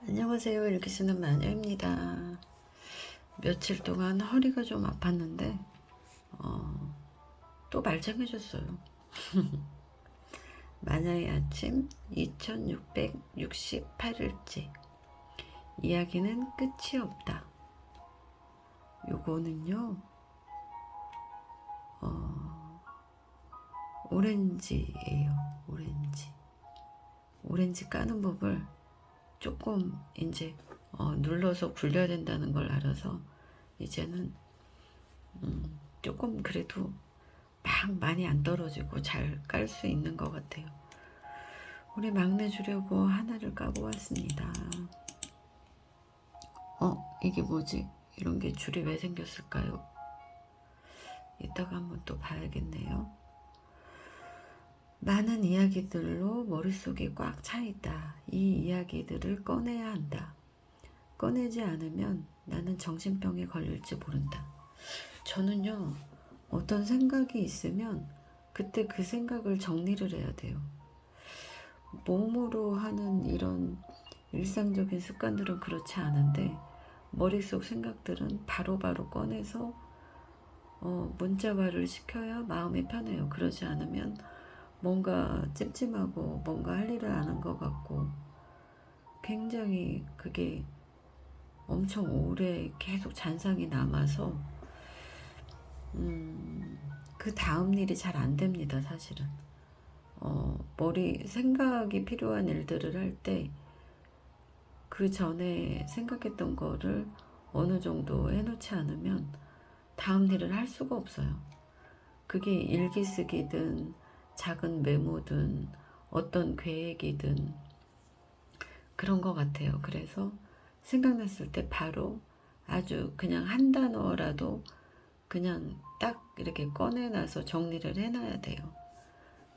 안녕하세요. 읽기 쓰는 마녀입니다. 며칠 동안 허리가 좀 아팠는데 또 말짱해졌어요. 마녀의 아침 2668일째. 이야기는 끝이 없다. 요거는요 오렌지예요. 오렌지 까는 법을 조금 이제 눌러서 굴려야 된다는 걸 알아서 이제는 조금 그래도 막 많이 안 떨어지고 잘 깔 수 있는 것 같아요. 우리 막내 주려고 하나를 까고 왔습니다. 이게 뭐지? 이런 게 줄이 왜 생겼을까요? 이따가 한번 또 봐야겠네요. 많은 이야기들로 머릿속이 꽉 차 있다. 이 이야기들을 꺼내야 한다. 꺼내지 않으면 나는 정신병에 걸릴지 모른다. 저는요, 어떤 생각이 있으면 그때 그 생각을 정리를 해야 돼요. 몸으로 하는 이런 일상적인 습관들은 그렇지 않은데 머릿속 생각들은 바로바로 꺼내서 문자화를 시켜야 마음이 편해요. 그러지 않으면 뭔가 찜찜하고 뭔가 할 일을 안 한 것 같고 굉장히 그게 엄청 오래 계속 잔상이 남아서 그 다음 일이 잘 안 됩니다. 사실은 생각이 필요한 일들을 할 때 그 전에 생각했던 거를 어느 정도 해놓지 않으면 다음 일을 할 수가 없어요. 그게 일기 쓰기든 작은 메모든 어떤 계획이든 그런 것 같아요. 그래서 생각났을 때 바로 아주 그냥 한 단어라도 그냥 딱 이렇게 꺼내놔서 정리를 해놔야 돼요.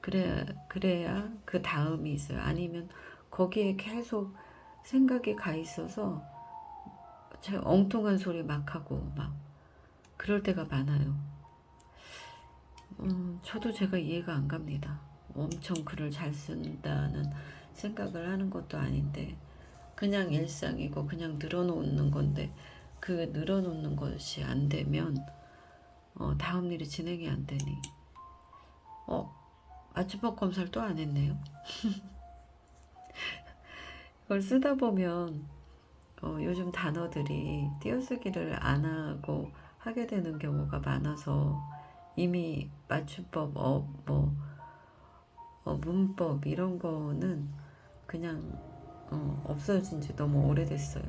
그래야 그 다음이 있어요. 아니면 거기에 계속 생각이 가 있어서 엉뚱한 소리 막 하고 막 그럴 때가 많아요. 저도 제가 이해가 안 갑니다. 엄청 글을 잘 쓴다는 생각을 하는 것도 아닌데 그냥 일상이고 그냥 늘어놓는 건데 그 늘어놓는 것이 안 되면 다음 일이 진행이 안 되니 맞춤법 검사를 또 안 했네요. 그걸 쓰다 보면 요즘 단어들이 띄어쓰기를 안 하고 하게 되는 경우가 많아서 이미 맞춤법, 문법 이런 거는 그냥 없어진 지 너무 오래됐어요.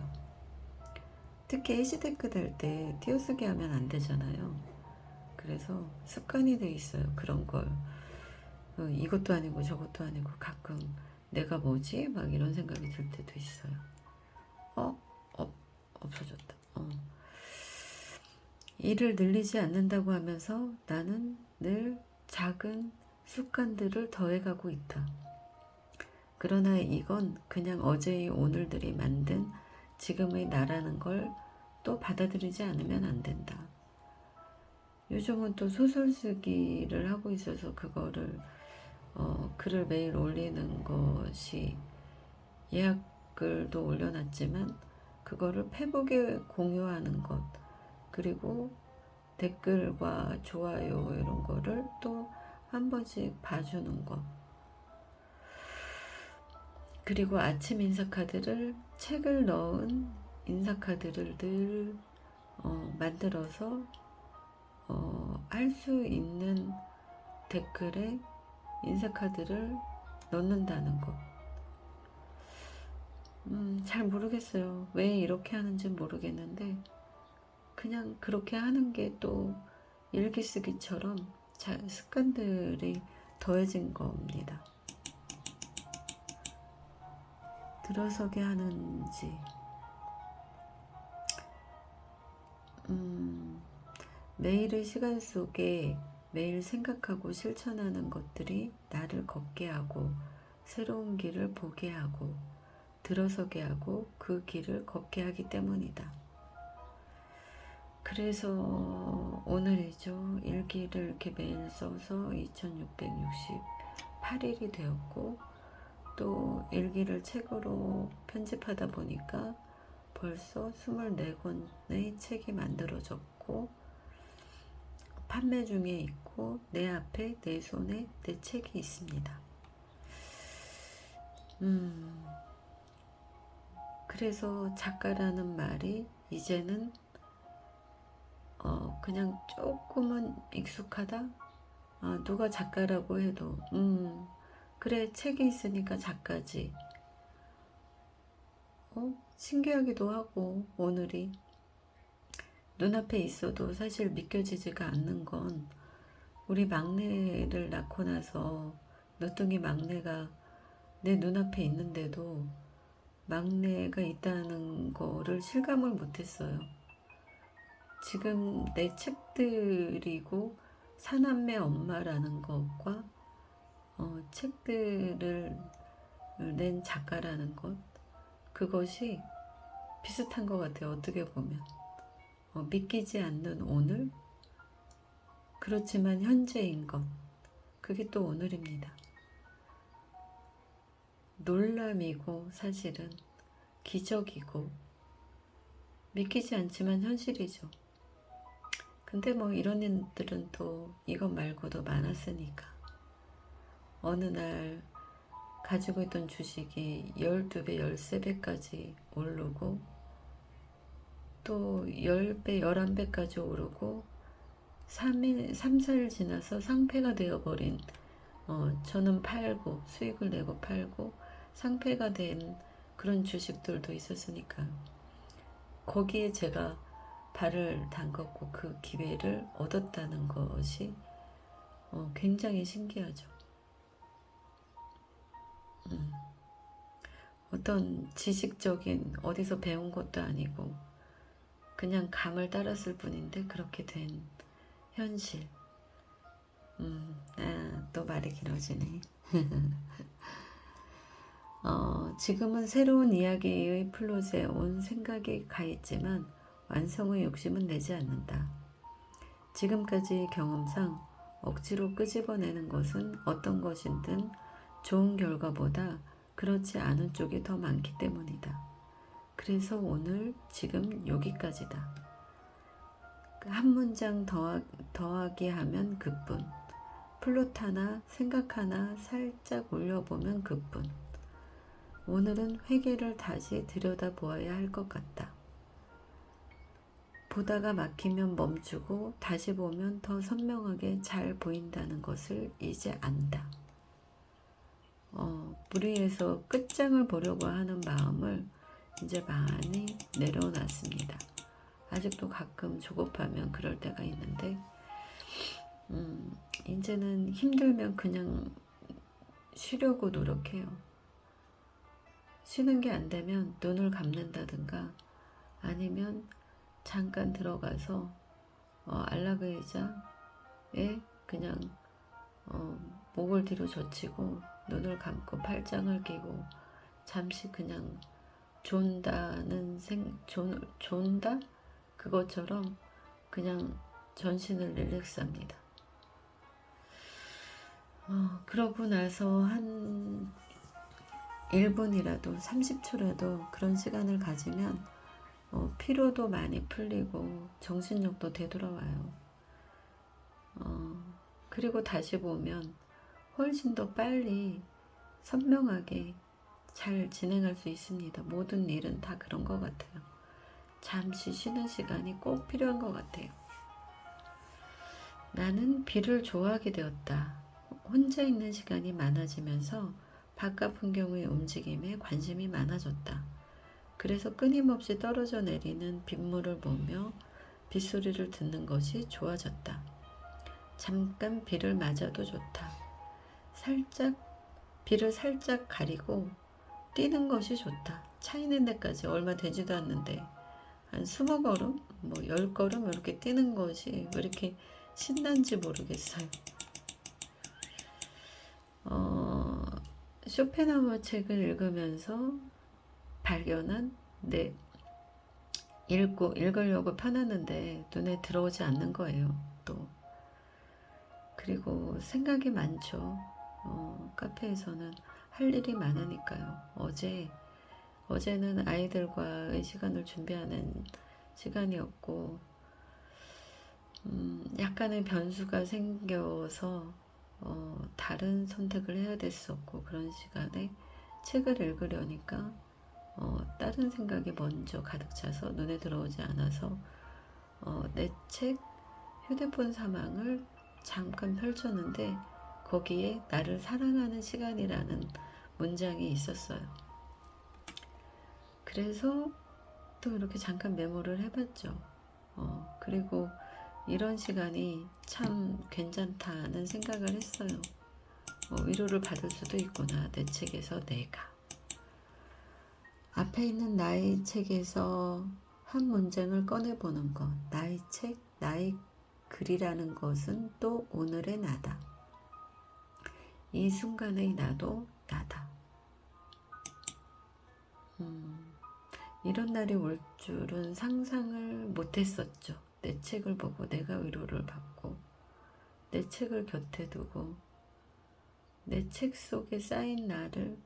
특히 해시태그 달 때 띄어쓰기 하면 안 되잖아요. 그래서 습관이 돼 있어요. 그런 걸 이것도 아니고 저것도 아니고 가끔 내가 뭐지? 막 이런 생각이 들 때도 있어요. 어? 없어졌다. 일을 늘리지 않는다고 하면서 나는 늘 작은 습관들을 더해가고 있다. 그러나 이건 그냥 어제의 오늘들이 만든 지금의 나라는 걸 또 받아들이지 않으면 안 된다. 요즘은 또 소설 쓰기를 하고 있어서 그거를 글을 매일 올리는 것이 예약글도 올려놨지만 그거를 페북에 공유하는 것 그리고 댓글과 좋아요 이런 거를 또 한 번씩 봐주는 것 그리고 아침 인사카드를 책을 넣은 인사카드를 늘 만들어서 할 수 있는 댓글에 인사카드를 넣는다는 것. 잘 모르겠어요. 왜 이렇게 하는지 모르겠는데 그냥 그렇게 하는 게 또 일기 쓰기처럼 습관들이 더해진 겁니다. 들어서게 하는지 매일의 시간 속에 매일 생각하고 실천하는 것들이 나를 걷게 하고 새로운 길을 보게 하고 들어서게 하고 그 길을 걷게 하기 때문이다. 그래서 오늘이죠. 일기를 이렇게 매일 써서 2668일이 되었고 또 일기를 책으로 편집하다 보니까 벌써 24권의 책이 만들어졌고 판매 중에 있고 내 앞에 내 손에 내 책이 있습니다. 그래서 작가라는 말이 이제는 그냥 조금은 익숙하다. 누가 작가라고 해도 그래 책이 있으니까 작가지. 신기하기도 하고 오늘이 눈앞에 있어도 사실 믿겨지지가 않는 건 우리 막내를 낳고 나서 늦둥이 막내가 내 눈앞에 있는데도 막내가 있다는 거를 실감을 못했어요. 지금 내 책들이고 사남매 엄마라는 것과 책들을 낸 작가라는 것, 그것이 비슷한 것 같아요. 어떻게 보면 믿기지 않는 오늘, 그렇지만 현재인 것, 그게 또 오늘입니다. 놀람이고 사실은 기적이고 믿기지 않지만 현실이죠. 근데 뭐 이런 일들은 또 이것 말고도 많았으니까 어느 날 가지고 있던 주식이 12배, 13배까지 오르고 또 10배, 11배까지 오르고 3, 4일 지나서 상폐가 되어버린 저는 팔고 수익을 내고 팔고 상폐가 된 그런 주식들도 있었으니까요. 거기에 제가 발을 담궜고 그 기회를 얻었다는 것이 굉장히 신기하죠. 어떤 지식적인 어디서 배운 것도 아니고 그냥 감을 따랐을 뿐인데 그렇게 된 현실. 또 말이 길어지네. 지금은 새로운 이야기의 플롯에 온 생각이 가있지만 완성의 욕심은 내지 않는다. 지금까지 경험상 억지로 끄집어내는 것은 어떤 것이든 좋은 결과보다 그렇지 않은 쪽이 더 많기 때문이다. 그래서 오늘 지금 여기까지다. 한 문장 더하기 하면 그뿐. 플롯 하나, 생각 하나 살짝 올려보면 그뿐. 오늘은 회계를 다시 들여다보아야 할 것 같다. 보다가 막히면 멈추고 다시 보면 더 선명하게 잘 보인다는 것을 이제 안다. 무리해서 끝장을 보려고 하는 마음을 이제 많이 내려놨습니다. 아직도 가끔 조급하면 그럴 때가 있는데 이제는 힘들면 그냥 쉬려고 노력해요. 쉬는 게 안 되면 눈을 감는다든가 아니면 잠깐 들어가서 안락 의자에 그냥 목을 뒤로 젖히고 눈을 감고 팔짱을 끼고 잠시 그냥 존다? 그것처럼 그냥 전신을 릴렉스합니다. 그러고 나서 한 1분이라도 30초라도 그런 시간을 가지면 피로도 많이 풀리고 정신력도 되돌아와요. 그리고 다시 보면 훨씬 더 빨리 선명하게 잘 진행할 수 있습니다. 모든 일은 다 그런 것 같아요. 잠시 쉬는 시간이 꼭 필요한 것 같아요. 나는 비를 좋아하게 되었다. 혼자 있는 시간이 많아지면서 바깥 풍경의 움직임에 관심이 많아졌다. 그래서 끊임없이 떨어져 내리는 빗물을 보며 빗소리를 듣는 것이 좋아졌다. 잠깐 비를 맞아도 좋다. 비를 살짝 가리고 뛰는 것이 좋다. 차 있는 데까지 얼마 되지도 않는데 한 20걸음, 10걸음 이렇게 뛰는 것이 왜 이렇게 신난지 모르겠어요. 쇼펜하우어 책을 읽으면서 발견한 읽으려고 펴놨는데 눈에 들어오지 않는 거예요. 또 그리고 생각이 많죠. 카페에서는 할 일이 많으니까요. 어제는 아이들과의 시간을 준비하는 시간이었고, 약간의 변수가 생겨서 다른 선택을 해야 됐었고, 그런 시간에 책을 읽으려니까 다른 생각이 먼저 가득 차서 눈에 들어오지 않아서 내 책 휴대폰 사망을 잠깐 펼쳤는데 거기에 나를 사랑하는 시간이라는 문장이 있었어요. 그래서 또 이렇게 잠깐 메모를 해봤죠. 그리고 이런 시간이 참 괜찮다는 생각을 했어요. 위로를 받을 수도 있구나. 내 책에서 내가. 앞에 있는 나의 책에서 한 문장을 꺼내보는 것. 나의 책, 나의 글이라는 것은 또 오늘의 나다. 이 순간의 나도 나다. 이런 날이 올 줄은 상상을 못했었죠. 내 책을 보고 내가 위로를 받고 내 책을 곁에 두고 내 책 속에 쌓인 나를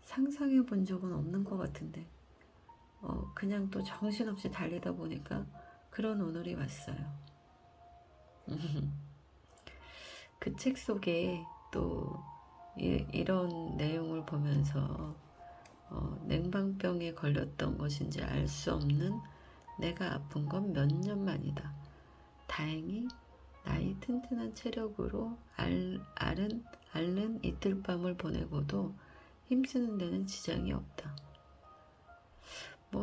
상상해 본 적은 없는 것 같은데 그냥 또 정신없이 달리다 보니까 그런 오늘이 왔어요. 그 책 속에 또 이런 내용을 보면서 냉방병에 걸렸던 것인지 알 수 없는 내가 아픈 건 몇 년 만이다. 다행히 나의 튼튼한 체력으로 앓는 이틀 밤을 보내고도 힘쓰는 데는 지장이 없다.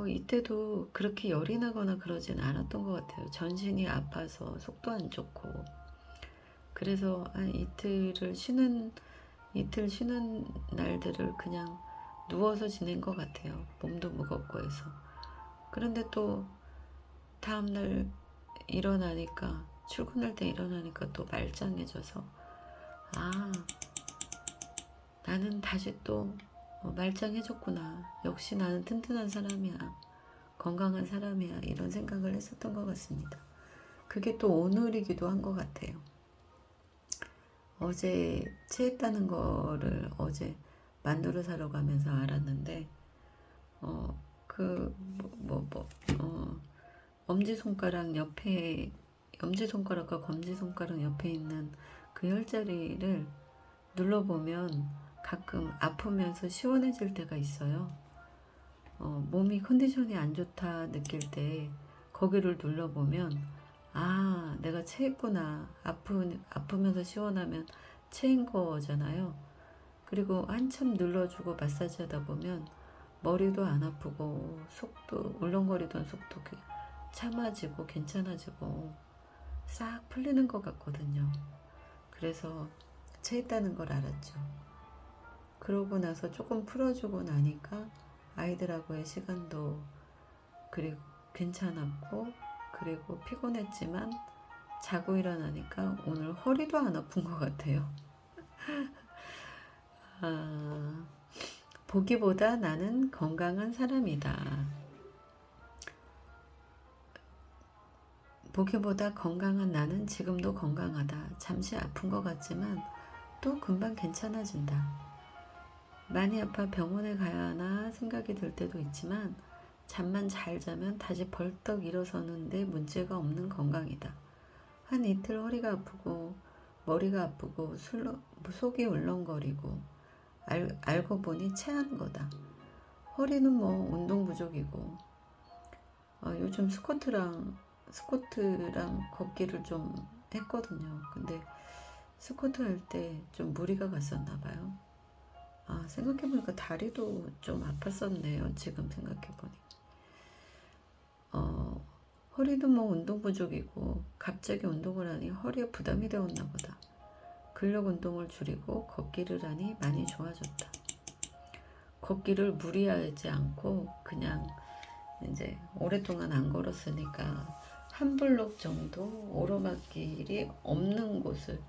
이때도 그렇게 열이 나거나 그러진 않았던 것 같아요. 전신이 아파서 속도 안 좋고 그래서 이틀 쉬는 날들을 그냥 누워서 지낸 것 같아요. 몸도 무겁고 해서. 그런데 또 다음날 출근할 때 일어나니까 또 말짱해져서 나는 다시 또 말짱해졌구나. 역시 나는 튼튼한 사람이야. 건강한 사람이야. 이런 생각을 했었던 것 같습니다. 그게 또 오늘이기도 한 것 같아요. 어제 체했다는 거를 어제 만두를 사러 가면서 알았는데 엄지손가락과 검지손가락 옆에 있는 그 혈자리를 눌러보면 가끔 아프면서 시원해질 때가 있어요. 몸이 컨디션이 안 좋다 느낄 때 거기를 눌러보면 내가 체했구나. 아프면서 시원하면 체인 거잖아요. 그리고 한참 눌러주고 마사지 하다 보면 머리도 안 아프고 속도 울렁거리던 속도 참아지고 괜찮아지고 싹 풀리는 것 같거든요. 그래서 체했다는 걸 알았죠. 그러고 나서 조금 풀어주고 나니까 아이들하고의 시간도 그리고 괜찮았고 그리고 피곤했지만 자고 일어나니까 오늘 허리도 안 아픈 것 같아요. 보기보다 나는 건강한 사람이다. 보기보다 건강한 나는 지금도 건강하다. 잠시 아픈 것 같지만 또 금방 괜찮아진다. 많이 아파 병원에 가야 하나 생각이 들 때도 있지만 잠만 잘 자면 다시 벌떡 일어서는데 문제가 없는 건강이다. 한 이틀 허리가 아프고 머리가 아프고 속이 울렁거리고 알고 보니 체한 거다. 허리는 운동 부족이고 요즘 스쿼트랑 걷기를 좀 했거든요. 근데 스쿼트 할 때 좀 무리가 갔었나 봐요. 생각해보니까 다리도 좀 아팠었네요. 지금 생각해보니. 허리도 운동 부족이고 갑자기 운동을 하니 허리에 부담이 되었나 보다. 근력 운동을 줄이고 걷기를 하니 많이 좋아졌다. 걷기를 무리하지 않고 그냥 이제 오랫동안 안 걸었으니까 한 블록 정도 오르막길이 없는 곳을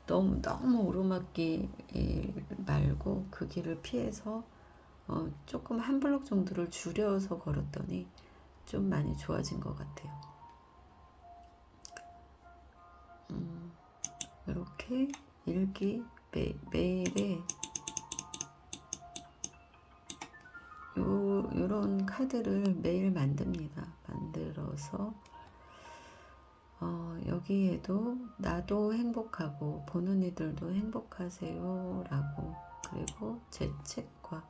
너무 오르막길 말고 그 길을 피해서 조금 한 블록 정도를 줄여서 걸었더니 좀 많이 좋아진 것 같아요. 이렇게 일기 메일에 요런 카드를 매일 만듭니다. 만들어서 여기에도 나도 행복하고 보는 이들도 행복하세요 라고, 그리고 제 책과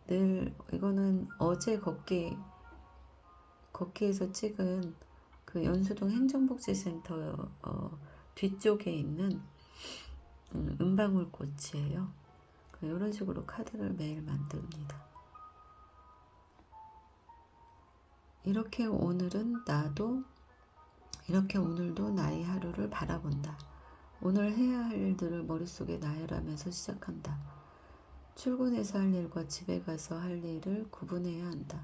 늘 이거는 어제 걷기에서 찍은 그 연수동 행정복지센터 뒤쪽에 있는 은방울꽃이에요. 이런 식으로 카드를 매일 만듭니다. 이렇게 오늘도 나의 하루를 바라본다. 오늘 해야 할 일들을 머릿속에 나열하면서 시작한다. 출근해서 할 일과 집에 가서 할 일을 구분해야 한다.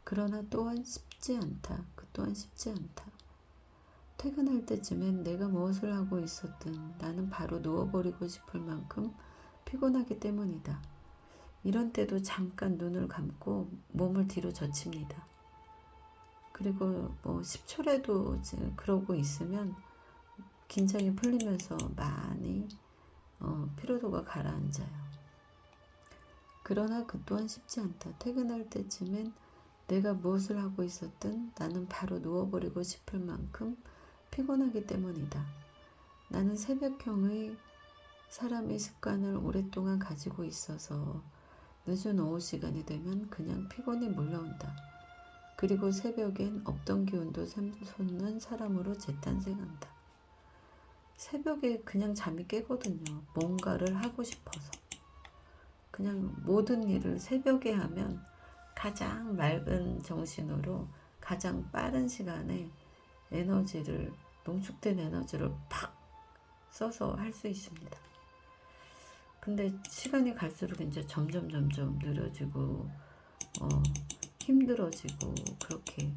그러나 또한 쉽지 않다. 그 또한 쉽지 않다. 퇴근할 때쯤엔 내가 무엇을 하고 있었든 나는 바로 누워버리고 싶을 만큼 피곤하기 때문이다. 이런 때도 잠깐 눈을 감고 몸을 뒤로 젖힙니다. 그리고 10초라도 그러고 있으면 긴장이 풀리면서 많이 피로도가 가라앉아요. 그러나 그 또한 쉽지 않다. 퇴근할 때쯤엔 내가 무엇을 하고 있었든 나는 바로 누워버리고 싶을 만큼 피곤하기 때문이다. 나는 새벽형의 사람의 습관을 오랫동안 가지고 있어서 늦은 오후 시간이 되면 그냥 피곤이 몰려온다. 그리고 새벽엔 없던 기운도 샘솟는 사람으로 재탄생한다. 새벽에 그냥 잠이 깨거든요. 뭔가를 하고 싶어서. 그냥 모든 일을 새벽에 하면 가장 맑은 정신으로 가장 빠른 시간에 농축된 에너지를 팍 써서 할 수 있습니다. 근데 시간이 갈수록 이제 점점 느려지고 힘들어지고 그렇게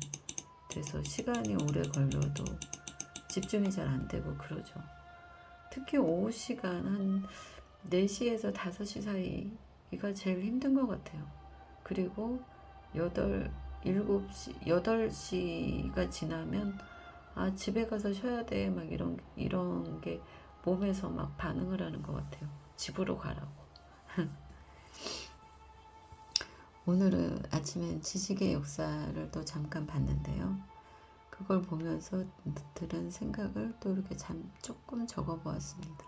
돼서 시간이 오래 걸려도 집중이 잘 안 되고 그러죠. 특히 오후 시간 한 4시에서 5시 사이가 제일 힘든 것 같아요. 그리고 8시가 지나면 집에 가서 쉬어야 돼 막 이런 게 몸에서 막 반응을 하는 것 같아요. 집으로 가라고. 오늘은 아침엔 지식의 역사를 또 잠깐 봤는데요. 그걸 보면서 들은 생각을 또 이렇게 조금 적어보았습니다.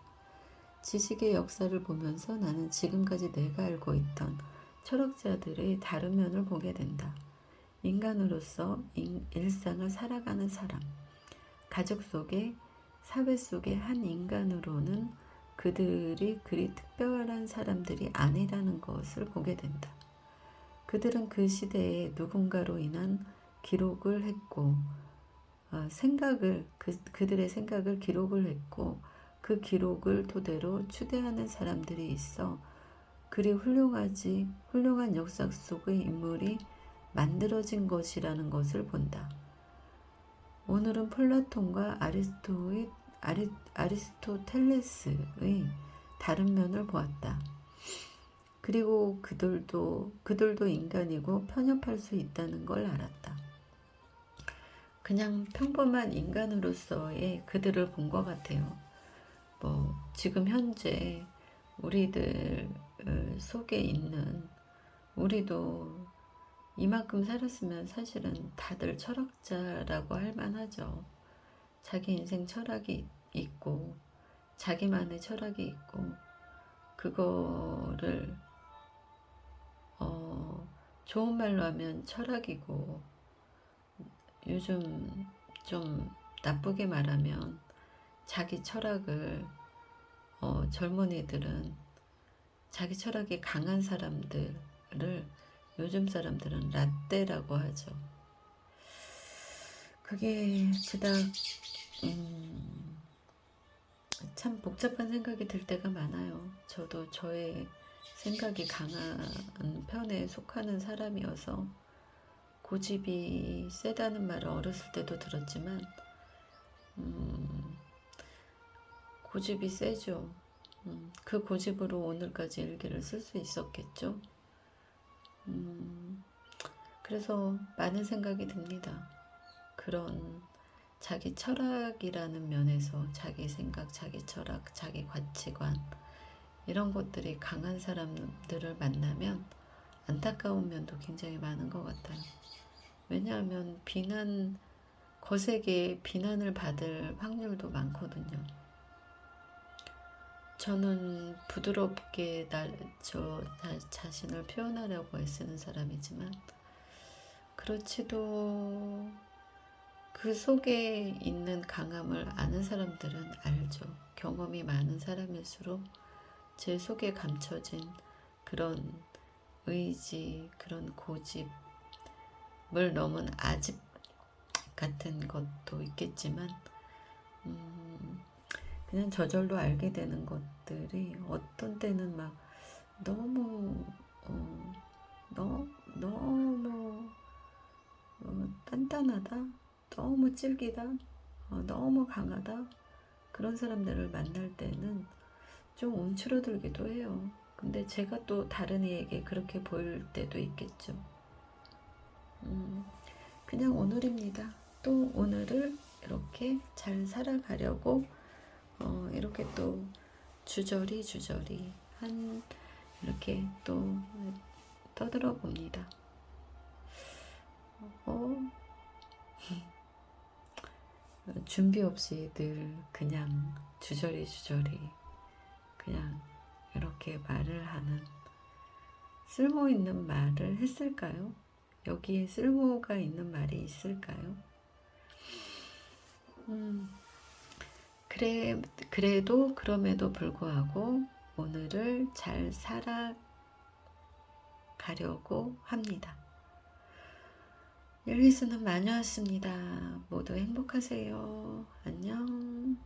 지식의 역사를 보면서 나는 지금까지 내가 알고 있던 철학자들의 다른 면을 보게 된다. 인간으로서 일상을 살아가는 사람, 가족 속에, 사회 속의 한 인간으로는 그들이 그리 특별한 사람들이 아니라는 것을 보게 된다. 그들은 그 시대에 누군가로 인한 기록을 했고, 그들의 생각을 기록을 했고, 그 기록을 토대로 추대하는 사람들이 있어 그리 훌륭한 역사 속의 인물이 만들어진 것이라는 것을 본다. 오늘은 플라톤과 아리스토텔레스의 다른 면을 보았다. 그리고 그들도 인간이고 편협할 수 있다는 걸 알았다. 그냥 평범한 인간으로서의 그들을 본 것 같아요. 지금 현재 우리들 속에 있는 우리도 이만큼 살았으면 사실은 다들 철학자라고 할 만하죠. 자기 인생 철학이 있고 자기만의 철학이 있고 그거를 좋은 말로 하면 철학이고, 요즘 좀 나쁘게 말하면 자기 철학을 젊은이들은 자기 철학이 강한 사람들을 요즘 사람들은 라떼라고 하죠. 그게 그닥 참 복잡한 생각이 들 때가 많아요. 저도 저의 생각이 강한 편에 속하는 사람이어서 고집이 세다는 말을 어렸을 때도 들었지만 고집이 세죠. 그 고집으로 오늘까지 일기를 쓸 수 있었겠죠. 그래서 많은 생각이 듭니다. 그런 자기 철학이라는 면에서 자기 생각, 자기 철학, 자기 가치관 이런 것들이 강한 사람들을 만나면 안타까운 면도 굉장히 많은 것 같아요. 왜냐하면 거세게 비난을 받을 확률도 많거든요. 저는 부드럽게 저 자신을 표현하려고 애쓰는 사람이지만 그렇지도 그 속에 있는 강함을 아는 사람들은 알죠. 경험이 많은 사람일수록 제 속에 감춰진 그런 의지, 그런 고집을 넘은 아집 같은 것도 있겠지만 그냥 저절로 알게 되는 것들이 어떤 때는 막 너무 너무 단단하다, 너무 질기다, 너무 강하다 그런 사람들을 만날 때는 좀 움츠러들기도 해요. 근데 제가 또 다른 이에게 그렇게 보일 때도 있겠죠. 그냥 오늘입니다. 또 오늘을 이렇게 잘 살아가려고 이렇게 또 주저리 이렇게 또 떠들어 봅니다. 준비 없이 늘 그냥 주저리 그냥 이렇게 말을 하는 쓸모 있는 말을 했을까요? 여기에 쓸모가 있는 말이 있을까요? 그럼에도 불구하고 오늘을 잘 살아가려고 합니다. 율리스는 마녀였습니다. 모두 행복하세요. 안녕.